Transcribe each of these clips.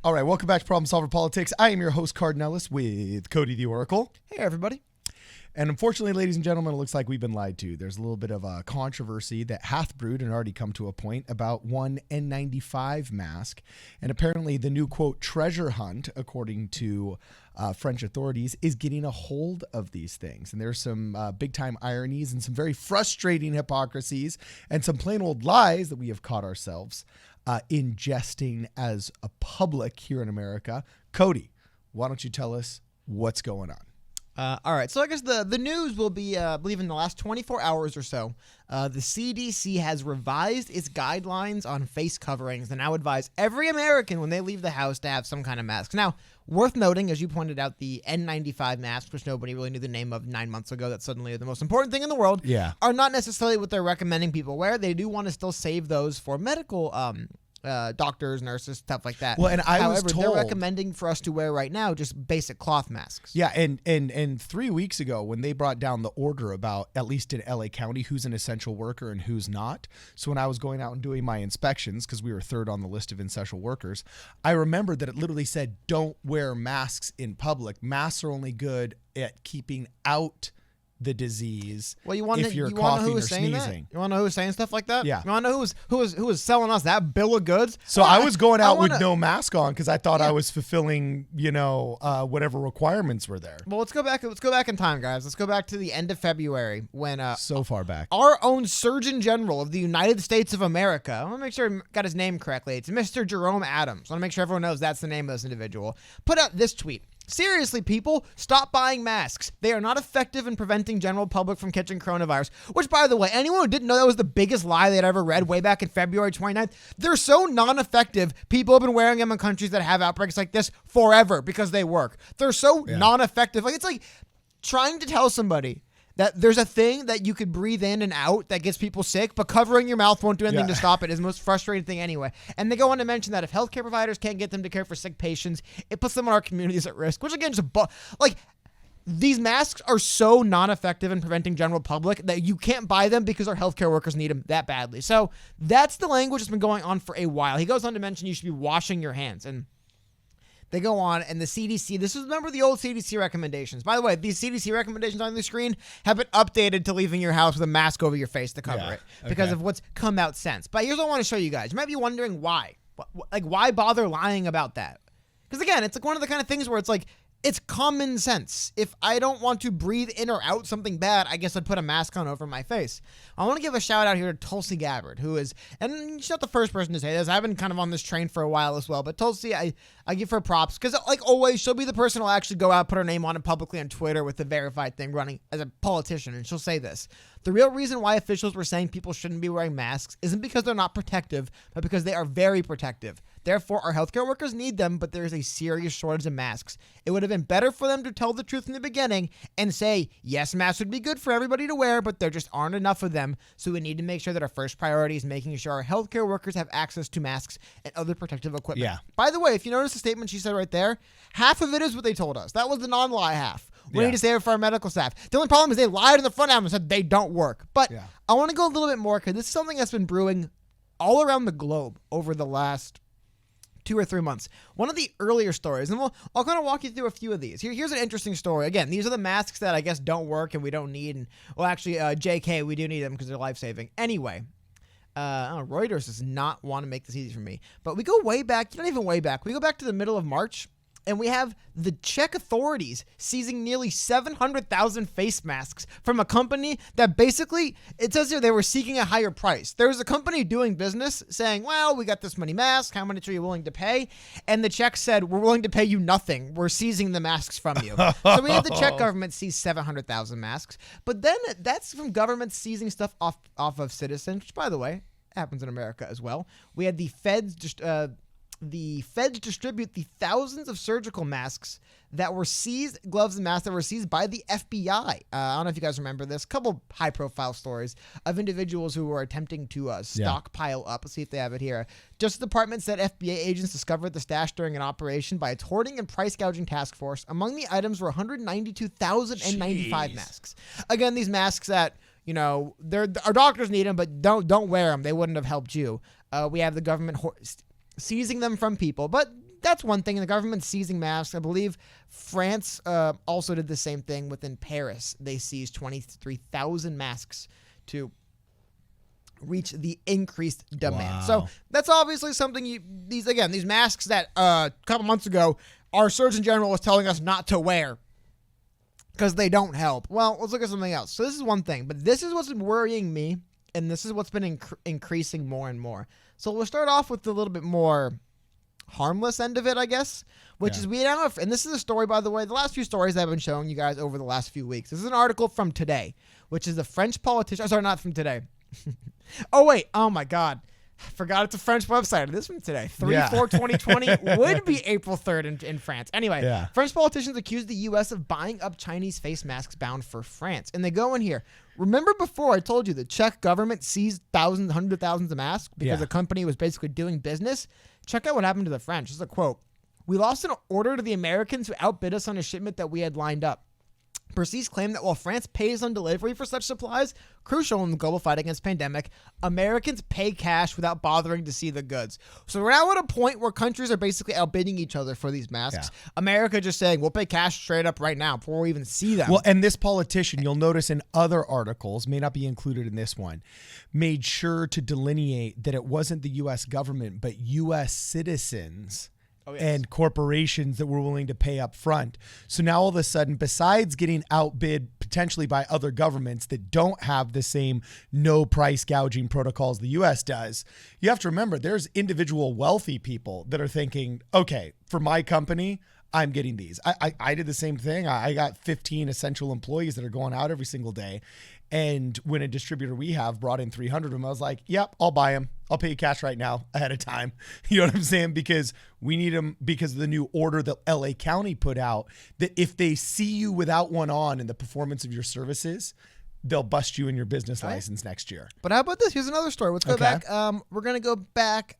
All right, welcome back to Problem Solver Politics. I am your host, Cardinellis, with Cody the Oracle. Hey, everybody. And unfortunately, ladies and gentlemen, it looks like we've been lied to. There's a little bit of a controversy that hath brewed and already come to a point about one N95 mask. And apparently the new, quote, treasure hunt, according to French authorities, is getting a hold of these things. And there's some big-time ironies and some very frustrating hypocrisies and some plain old lies that we have caught ourselves ingesting as a public here in America. Cody, why don't you tell us what's going on? All right, so I guess the news will be, I believe in the last 24 hours or so, the CDC has revised its guidelines on face coverings and now advise every American when they leave the house to have some kind of mask. Now, worth noting, as you pointed out, the N95 mask, which nobody really knew the name of 9 months ago, that's suddenly the most important thing in the world, are not necessarily what they're recommending people wear. They do want to still save those for medical doctors, nurses, stuff like that. Well, and However, was told, they're recommending for us to wear right now just basic cloth masks. Yeah, and 3 weeks ago when they brought down the order about, at least in LA County, who's an essential worker and who's not. So when I was going out and doing my inspections, because we were third on the list of essential workers, I remembered that it literally said, don't wear masks in public. Masks are only good at keeping out the disease. Well, you want if to you're you want to know coughing who was or saying sneezing. that? You want to know who was saying stuff like that? Yeah. You want to know who was selling us that bill of goods? So I was going out with no mask on because I thought I was fulfilling, whatever requirements were there. Well, let's go back in time, guys. Let's go back to the end of February when so far back, our own Surgeon General of the United States of America. I want to make sure I got his name correctly. It's Mr. Jerome Adams. I want to make sure everyone knows that's the name of this individual. Put out this tweet. Seriously, people, stop buying masks. They are not effective in preventing general public from catching coronavirus, which, by the way, anyone who didn't know that was the biggest lie they'd ever read way back in February 29th, they're so non-effective. People have been wearing them in countries that have outbreaks like this forever because they work. They're so non-effective. It's like trying to tell somebody that there's a thing that you could breathe in and out that gets people sick, but covering your mouth won't do anything to stop it is the most frustrating thing anyway. And they go on to mention that if healthcare providers can't get them to care for sick patients, it puts them in our communities at risk, which again, these masks are so non-effective in preventing general public that you can't buy them because our healthcare workers need them that badly. So that's the language that's been going on for a while. He goes on to mention you should be washing your hands. And they go on, and the CDC, remember the old CDC recommendations. By the way, these CDC recommendations on the screen have been updated to leaving your house with a mask over your face to cover it because of what's come out since. But here's what I want to show you guys. You might be wondering why. Why bother lying about that? Because again, it's like one of the kind of things where it's like, it's common sense. If I don't want to breathe in or out something bad, I guess I'd put a mask on over my face. I want to give a shout out here to Tulsi Gabbard, who is, and she's not the first person to say this. I've been kind of on this train for a while as well, but Tulsi, I give her props because, like always, she'll be the person who'll actually go out, put her name on it publicly on Twitter with the verified thing running as a politician, and she'll say this. The real reason why officials were saying people shouldn't be wearing masks isn't because they're not protective, but because they are very protective. Therefore, our healthcare workers need them, but there is a serious shortage of masks. It would have been better for them to tell the truth in the beginning and say, yes, masks would be good for everybody to wear, but there just aren't enough of them, so we need to make sure that our first priority is making sure our healthcare workers have access to masks and other protective equipment. Yeah. By the way, if you notice the statement she said right there, half of it is what they told us. That was the non-lie half. We need to save it for our medical staff. The only problem is they lied in the front end and said they don't work. But I want to go a little bit more because this is something that's been brewing all around the globe over the last 2 or 3 months. One of the earlier stories, and I'll kind of walk you through a few of these. Here's an interesting story. Again, these are the masks that I guess don't work and we don't need. And well, actually, JK, we do need them because they're life-saving. Anyway, Reuters does not want to make this easy for me. But we go way back. Not even way back. We go back to the middle of March. And we have the Czech authorities seizing nearly 700,000 face masks from a company that basically, it says here they were seeking a higher price. There was a company doing business saying, well, we got this many masks. How much are you willing to pay? And the Czechs said, we're willing to pay you nothing. We're seizing the masks from you. So we had the Czech government seize 700,000 masks. But then that's from governments seizing stuff off of citizens, which, by the way, happens in America as well. We had the feds distribute the thousands of surgical masks that were seized, gloves and masks that were seized by the FBI. I don't know if you guys remember this. A couple high-profile stories of individuals who were attempting to stockpile up. Let's see if they have it here. Justice Department said FBI agents discovered the stash during an operation by its hoarding and price gouging task force. Among the items were 192,000 N95 masks. Again, these masks that, our doctors need them, but don't wear them. They wouldn't have helped you. We have the government seizing them from people, but that's one thing. And the government's seizing masks. I believe France also did the same thing within Paris. They seized 23,000 masks to reach the increased demand. Wow. So that's obviously something these masks that a couple months ago our Surgeon General was telling us not to wear because they don't help. Well, let's look at something else. So this is one thing, but this is what's been worrying me, and this is what's been increasing more and more. So we'll start off with a little bit more harmless end of it, I guess, which is we now have, and this is a story, by the way, the last few stories I've been showing you guys over the last few weeks. This is an article from today, which is the French politician, sorry, not from today. Oh, wait. Oh, my God. I forgot it's a French website. It is from today. 3/4/2020 would be April 3rd in France. Anyway, French politicians accused the U.S. of buying up Chinese face masks bound for France. And they go in here. Remember before I told you the Czech government seized thousands, hundreds of thousands of masks because the company was basically doing business? Check out what happened to the French. This is a quote. "We lost an order to the Americans who outbid us on a shipment that we had lined up. Piracy claimed that while France pays on delivery for such supplies, crucial in the global fight against pandemic, Americans pay cash without bothering to see the goods." So we're now at a point where countries are basically outbidding each other for these masks. Yeah. America just saying, we'll pay cash straight up right now before we even see them. Well, and this politician, you'll notice in other articles, may not be included in this one, made sure to delineate that it wasn't the U.S. government, but U.S. citizens and corporations that were willing to pay up front. So now all of a sudden, besides getting outbid potentially by other governments that don't have the same no price gouging protocols the U.S. does, you have to remember there's individual wealthy people that are thinking, okay, for my company, I'm getting these. I did the same thing. I got 15 essential employees that are going out every single day. And when a distributor we have brought in 300 of them, I was like, yep, I'll buy them. I'll pay you cash right now ahead of time. You know what I'm saying? Because we need them because of the new order that LA County put out that if they see you without one on in the performance of your services, they'll bust you in your business license next year. But how about this? Here's another story. Let's go back. We're going to go back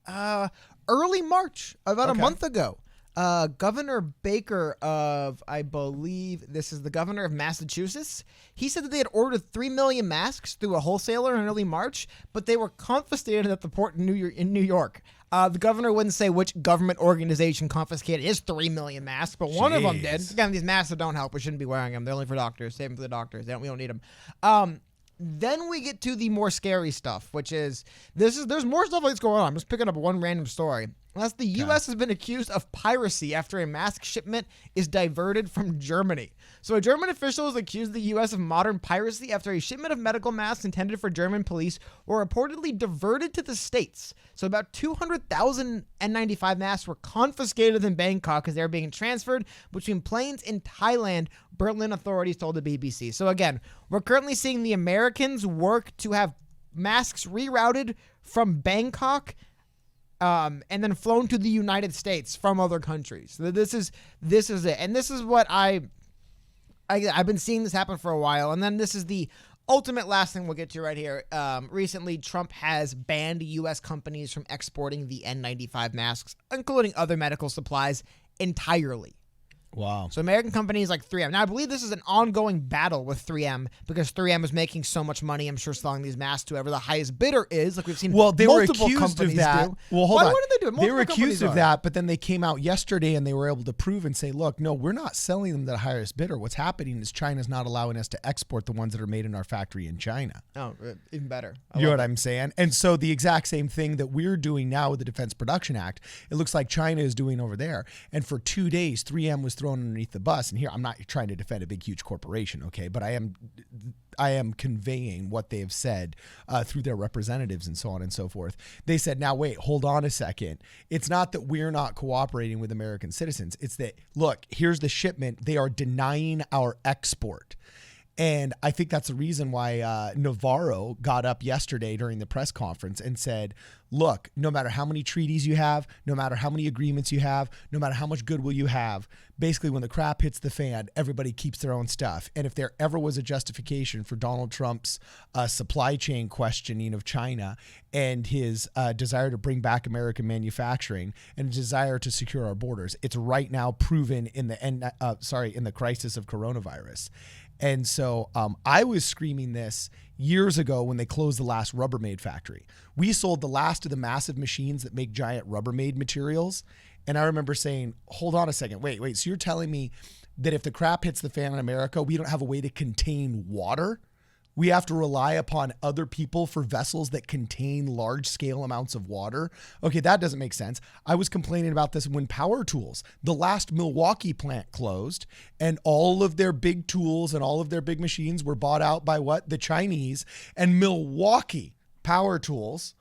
early March, about a month ago. Governor Baker of, I believe this is the governor of Massachusetts, he said that they had ordered 3 million masks through a wholesaler in early March, but they were confiscated at the port in New York. The governor wouldn't say which government organization confiscated his 3 million masks, but one of them did. Again, these masks that don't help. We shouldn't be wearing them. They're only for doctors. Save them for the doctors. We don't need them. Then we get to the more scary stuff, which is there's more stuff like this going on. I'm just picking up one random story. That's the U.S. has been accused of piracy after a mask shipment is diverted from Germany. So a German official has accused the U.S. of modern piracy after a shipment of medical masks intended for German police were reportedly diverted to the States. So about 200,000 N95 masks were confiscated in Bangkok as they were being transferred between planes in Thailand, Berlin authorities told the BBC. So again, we're currently seeing the Americans work to have masks rerouted from Bangkok and then flown to the United States from other countries. So this is it. And this is what I've been seeing this happen for a while. And then this is the ultimate last thing we'll get to right here. Recently, Trump has banned U.S. companies from exporting the N95 masks, including other medical supplies, entirely. Wow. So American companies like 3M. Now, I believe this is an ongoing battle with 3M because 3M is making so much money, I'm sure, selling these masks to whoever the highest bidder is. Like we've seen they were multiple accused companies of that. do. Well, hold on. What did they do? They were accused of that, but then they came out yesterday and they were able to prove and say, look, no, we're not selling them to the highest bidder. What's happening is China's not allowing us to export the ones that are made in our factory in China. Oh, even better. You know what I'm saying? And so the exact same thing that we're doing now with the Defense Production Act, it looks like China is doing over there. And for 2 days, 3M was thrown underneath the bus. And here, I'm not trying to defend a big, huge corporation, okay? But I am conveying what they have said through their representatives and so on and so forth. They said, now wait, hold on a second. It's not that we're not cooperating with American citizens. It's that, look, here's the shipment. They are denying our export. And I think that's the reason why Navarro got up yesterday during the press conference and said, look, no matter how many treaties you have, no matter how many agreements you have, no matter how much goodwill you have, basically when the crap hits the fan, everybody keeps their own stuff. And if there ever was a justification for Donald Trump's supply chain questioning of China and his desire to bring back American manufacturing and a desire to secure our borders, it's right now proven in the crisis of coronavirus. And so I was screaming this years ago when they closed the last Rubbermaid factory. We sold the last of the massive machines that make giant Rubbermaid materials, And I remember saying, hold on a second. Wait. So you're telling me that if the crap hits the fan in America, we don't have a way to contain water? We have to rely upon other people for vessels that contain large scale amounts of water. Okay, that doesn't make sense. I was complaining about this when Power Tools, the last Milwaukee plant closed, and all of their big tools and all of their big machines were bought out by what? The Chinese. And Milwaukee Power Tools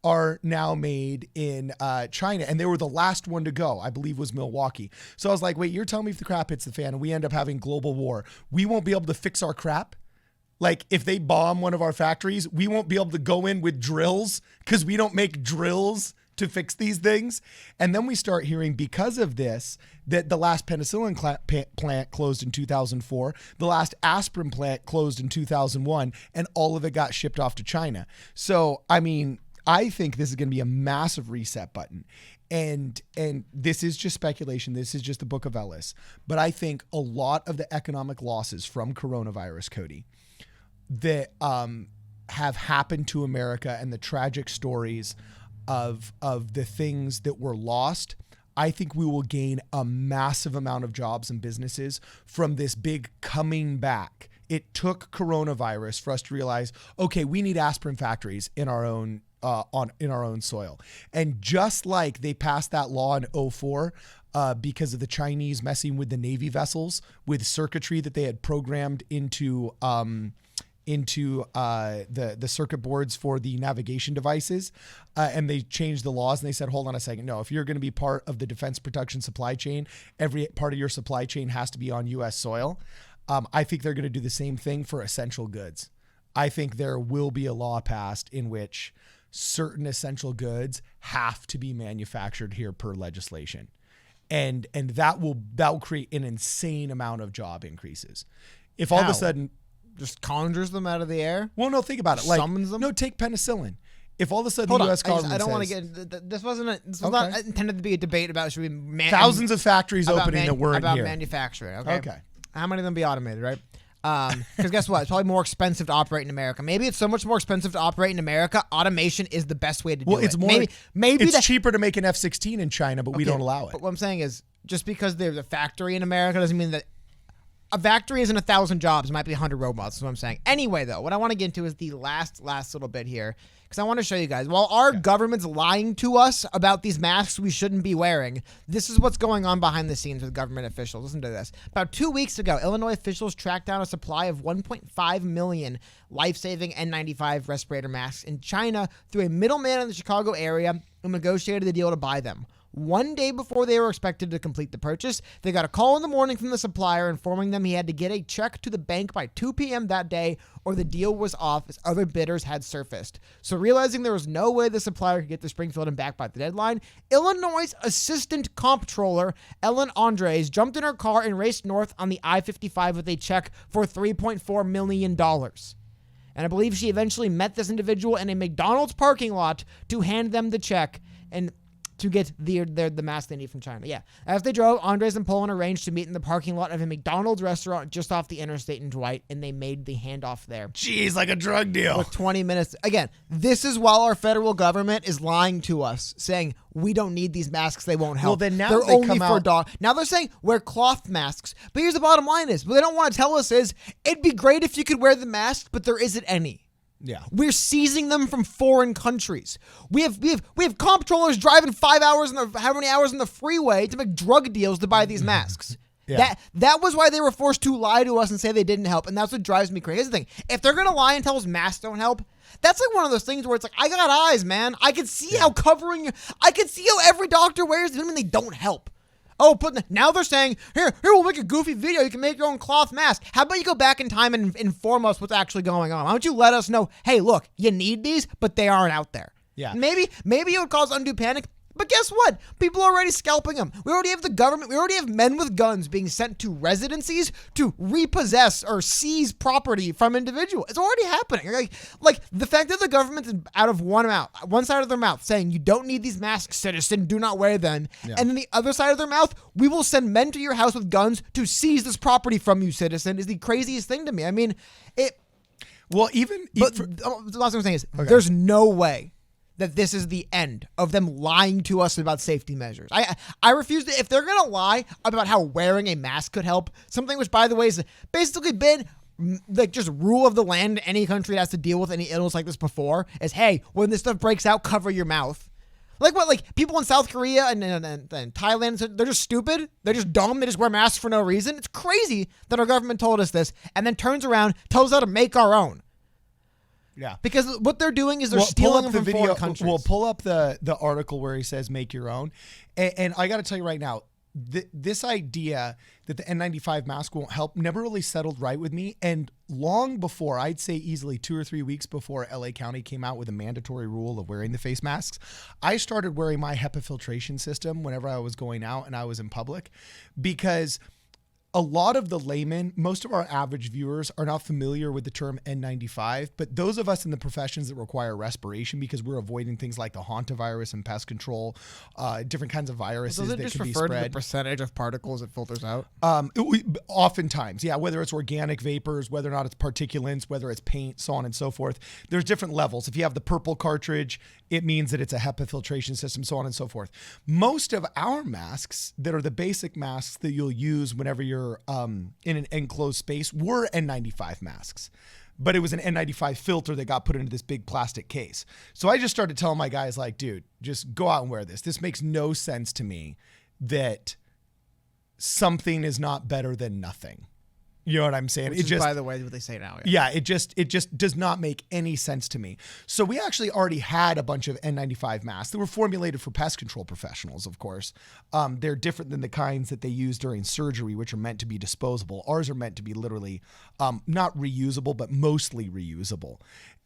are now made in China, and they were the last one to go, I believe was Milwaukee. So I was like, wait, you're telling me if the crap hits the fan and we end up having global war, we won't be able to fix our crap? Like if they bomb one of our factories, we won't be able to go in with drills because we don't make drills to fix these things. And then we start hearing, because of this, that the last penicillin plant closed in 2004, the last aspirin plant closed in 2001, and all of it got shipped off to China. So, I mean, I think this is going to be a massive reset button. And this is just speculation. This is just the Book of Ellis. But I think a lot of the economic losses from coronavirus, Cody, that have happened to America, and the tragic stories of the things that were lost, I think we will gain a massive amount of jobs and businesses from this big coming back. It took coronavirus for us to realize, okay, we need aspirin factories in our own in our own soil. And just like they passed that law in 2004 because of the Chinese messing with the Navy vessels with circuitry that they had programmed into the circuit boards for the navigation devices, and they changed the laws, and they said, hold on a second. No, if you're going to be part of the defense production supply chain, every part of your supply chain has to be on U.S. soil. I think they're going to do the same thing for essential goods. I think there will be a law passed in which certain essential goods have to be manufactured here per legislation. And that will create an insane amount of job increases. If all of a sudden, just conjures them out of the air? Well, no, think about it. Like, summons them? No, take penicillin. If all of a sudden the U.S. government I don't want to get. This was not intended to be a debate about should we thousands of factories opening that weren't about here. Manufacturing. Okay. Okay. How many of them be automated, right? Because guess what? It's probably more expensive to operate in America. Maybe it's so much more expensive to operate in America. Automation is the best way to do it. Well, it's more. Maybe it's cheaper to make an F-16 in China, but we don't allow it. But what I'm saying is, just because there's a factory in America doesn't mean that a factory isn't 1,000 jobs. It might be 100 robots. That's what I'm saying. Anyway, though, what I want to get into is the last little bit here, because I want to show you guys. While our government's lying to us about these masks we shouldn't be wearing, this is what's going on behind the scenes with government officials. Listen to this. About 2 weeks ago, Illinois officials tracked down a supply of 1.5 million life-saving N95 respirator masks in China through a middleman in the Chicago area who negotiated the deal to buy them. One day before they were expected to complete the purchase, they got a call in the morning from the supplier informing them he had to get a check to the bank by 2 p.m. that day or the deal was off as other bidders had surfaced. So realizing there was no way the supplier could get to Springfield and back by the deadline, Illinois' assistant comptroller, Ellen Andres, jumped in her car and raced north on the I-55 with a check for $3.4 million. And I believe she eventually met this individual in a McDonald's parking lot to hand them the check and to get the mask they need from China. Yeah. As they drove, Andres and Poland arranged to meet in the parking lot of a McDonald's restaurant just off the interstate in Dwight, and they made the handoff there. Jeez, like a drug deal. With 20 minutes. Again, this is while our federal government is lying to us, saying we don't need these masks, they won't help. Well, then now they're they only come for out. dog. Now they're saying wear cloth masks. But here's the bottom line is, what they don't want to tell us is, it'd be great if you could wear the mask, but there isn't any. Yeah. We're seizing them from foreign countries. We have comptrollers driving 5 hours how many hours in the freeway to make drug deals to buy these masks. Yeah. That was why they were forced to lie to us and say they didn't help, and that's what drives me crazy. Here's the thing. If they're going to lie and tell us masks don't help, that's like one of those things where it's like, I got eyes, man. I can see how I can see how every doctor wears them and they don't help. Oh, now they're saying, here, we'll make a goofy video. You can make your own cloth mask. How about you go back in time and inform us what's actually going on? Why don't you let us know, hey, look, you need these, but they aren't out there. Yeah. Maybe it would cause undue panic. But guess what? People are already scalping them. We already have the government. We already have men with guns being sent to residencies to repossess or seize property from individuals. It's already happening. Like the fact that the government is out of one side of their mouth saying you don't need these masks, citizen, do not wear them. Yeah. And then the other side of their mouth, we will send men to your house with guns to seize this property from you, citizen, is the craziest thing to me. I mean, Well, the last thing I'm saying is there's no way that this is the end of them lying to us about safety measures. I refuse to, if they're going to lie about how wearing a mask could help, something which, by the way, has basically been like just rule of the land in any country that has to deal with any illness like this before, is, hey, when this stuff breaks out, cover your mouth. Like what? Like people in South Korea and Thailand, they're just stupid. They're just dumb. They just wear masks for no reason. It's crazy that our government told us this and then turns around, tells us how to make our own. Yeah. Because what they're doing is they're stealing them from foreign countries. We'll pull up the article where he says make your own. And I got to tell you right now, this idea that the N95 mask won't help never really settled right with me. And long before, I'd say easily 2 or 3 weeks before LA County came out with a mandatory rule of wearing the face masks, I started wearing my HEPA filtration system whenever I was going out and I was in public, because a lot of the laymen, most of our average viewers are not familiar with the term N95, but those of us in the professions that require respiration because we're avoiding things like the hantavirus and pest control, different kinds of viruses that can be spread. Does it just refer to the percentage of particles it filters out? Oftentimes, yeah, whether it's organic vapors, whether or not it's particulates, whether it's paint, so on and so forth. There's different levels. If you have the purple cartridge, it means that it's a HEPA filtration system, so on and so forth. Most of our masks that are the basic masks that you'll use whenever you're in an enclosed space were N95 masks, but it was an N95 filter that got put into this big plastic case. So I just started telling my guys, like, dude, just go out and wear this. This makes no sense to me that something is not better than nothing. You know what I'm saying? Which is, by the way, what they say now. Yeah, it just does not make any sense to me. So we actually already had a bunch of N95 masks that were formulated for pest control professionals, of course. They're different than the kinds that they use during surgery, which are meant to be disposable. Ours are meant to be literally not reusable, but mostly reusable.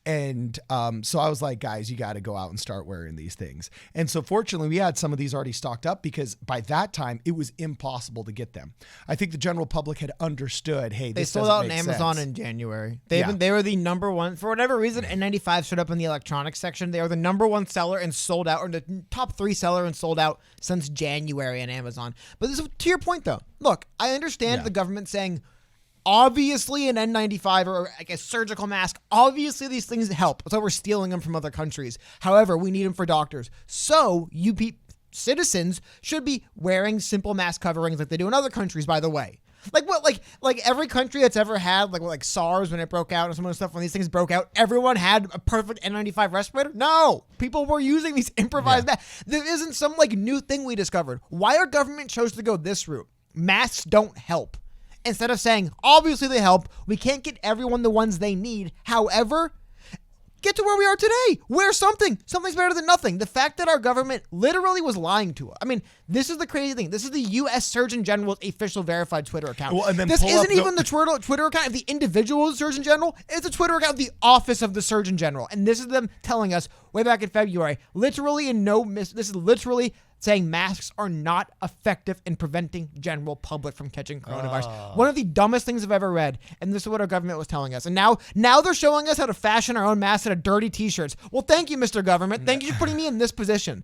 And so I was like, guys, you got to go out and start wearing these things. And so fortunately, we had some of these already stocked up because by that time, it was impossible to get them. I think the general public had understood, hey, this doesn't make sense. They sold out on Amazon in January. They were the number one. For whatever reason, N95 showed up in the electronics section. They are the number one seller and sold out, or the top 3 seller and sold out since January on Amazon. But this is, to your point, though, look, I understand the government saying, obviously, an N95 or like a surgical mask, obviously these things help. So we're stealing them from other countries. However, we need them for doctors. So you citizens should be wearing simple mask coverings like they do in other countries, by the way. Like what? Like every country that's ever had like SARS when it broke out and some of the stuff when these things broke out, everyone had a perfect N95 respirator? No. People were using these improvised masks. There isn't some like new thing we discovered. Why our government chose to go this route? Masks don't help. Instead of saying, obviously they help, we can't get everyone the ones they need. However, get to where we are today. Wear something. Something's better than nothing. The fact that our government literally was lying to us. I mean, this is the crazy thing. This is the U.S. Surgeon General's official verified Twitter account. Well, and then this isn't even the Twitter account of the individual Surgeon General. It's a Twitter account of the Office of the Surgeon General. And this is them telling us way back in February, literally this is literally saying masks are not effective in preventing general public from catching coronavirus. One of the dumbest things I've ever read, and this is what our government was telling us. And now they're showing us how to fashion our own masks out of dirty t-shirts. Well, thank you, Mr. Government. Thank you for putting me in this position.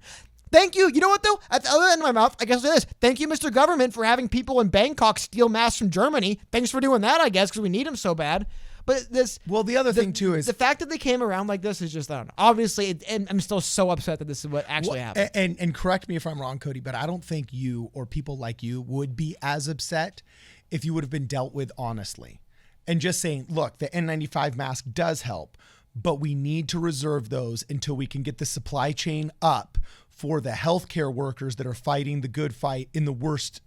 Thank you. You know what, though? At the other end of my mouth, I guess it is. Thank you, Mr. Government, for having people in Bangkok steal masks from Germany. Thanks for doing that, I guess, because we need them so bad. But the other thing too is the fact that they came around like this is just, I don't know. Obviously, and I'm still so upset that this is what actually happened. And correct me if I'm wrong, Cody, but I don't think you or people like you would be as upset if you would have been dealt with honestly and just saying, look, the N95 mask does help, but we need to reserve those until we can get the supply chain up for the healthcare workers that are fighting the good fight in the worst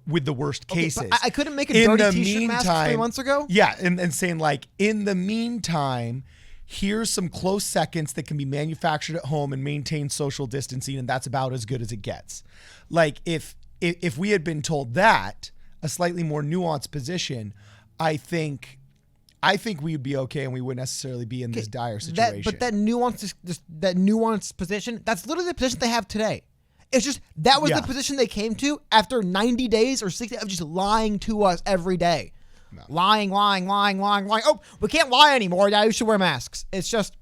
with the worst cases. I couldn't make a dirty t-shirt mask 3 months ago? Yeah, and saying like, in the meantime, here's some close seconds that can be manufactured at home and maintain social distancing, and that's about as good as it gets. Like, if we had been told that, a slightly more nuanced position, I think we'd be okay and we wouldn't necessarily be in this dire situation. But that nuanced position, that's literally the position they have today. It's just that was the position they came to after 90 days or 60 of just lying to us every day. No. Lying. Oh, we can't lie anymore. Now you should wear masks. It's just.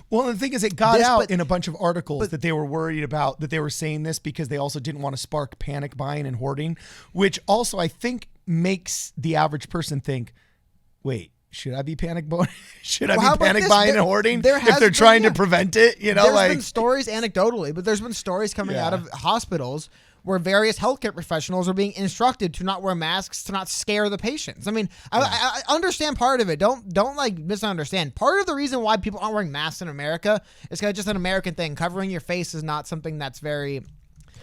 Well, the thing is, it got out in a bunch of articles that they were worried about, that they were saying this because they also didn't want to spark panic buying and hoarding, which also I think makes the average person think, wait, should I be panic buying? Should I Well, how be about panic this? buying and hoarding There if has they're been- trying to yeah. prevent it? You know, There's like been stories anecdotally, but there's been stories coming out of hospitals where various healthcare professionals are being instructed to not wear masks to not scare the patients. I mean, I understand part of it. Don't like misunderstand. Part of the reason why people aren't wearing masks in America is because it's just an American thing. Covering your face is not something that's very,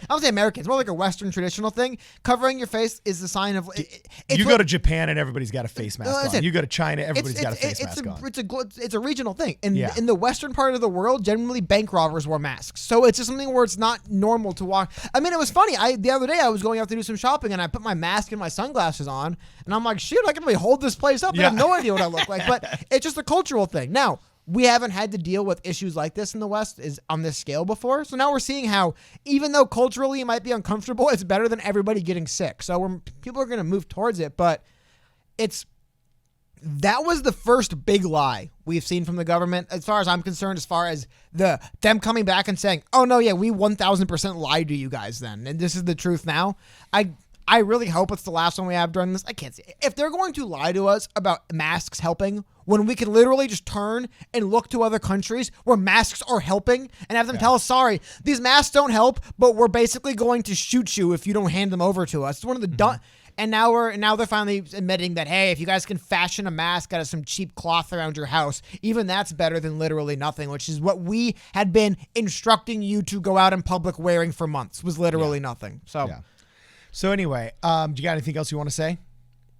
I would say American. It's more like a Western traditional thing. Covering your face is the sign of. you go to Japan and everybody's got a face mask on. You go to China, everybody's got a face mask on. It's a regional thing. In the Western part of the world, generally bank robbers wear masks. So it's just something where it's not normal to walk. I mean, it was funny. The other day I was going out to do some shopping and I put my mask and my sunglasses on and I'm like, shoot, I can really hold this place up. I have no idea what I look like. But it's just a cultural thing. Now, we haven't had to deal with issues like this in the West is on this scale before. So now we're seeing how, even though culturally it might be uncomfortable, it's better than everybody getting sick. So people are going to move towards it, but that was the first big lie we've seen from the government, as far as I'm concerned, as far as them coming back and saying, oh no, yeah, we 1000% lied to you guys then. And this is the truth now. I really hope it's the last one we have during this. I can't see. If they're going to lie to us about masks helping, when we can literally just turn and look to other countries where masks are helping and have them tell us, sorry, these masks don't help, but we're basically going to shoot you if you don't hand them over to us. It's one of the And now they're finally admitting that, hey, if you guys can fashion a mask out of some cheap cloth around your house, even that's better than literally nothing, which is what we had been instructing you to go out in public wearing for months, was literally nothing. So. Yeah. So anyway, do you got anything else you want to say?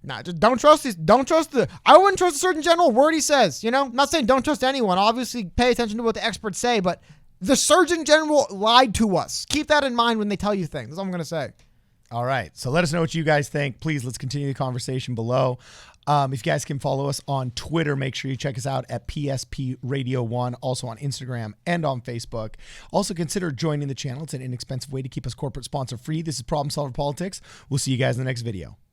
Nah, just don't trust these. I wouldn't trust a Surgeon General word he says. You know, I'm not saying don't trust anyone. Obviously, pay attention to what the experts say, but the Surgeon General lied to us. Keep that in mind when they tell you things. That's all I'm going to say. All right. So let us know what you guys think. Please, let's continue the conversation below. If you guys can follow us on Twitter, make sure you check us out at PSP Radio 1, also on Instagram and on Facebook. Also consider joining the channel. It's an inexpensive way to keep us corporate sponsor free. This is Problem Solver Politics. We'll see you guys in the next video.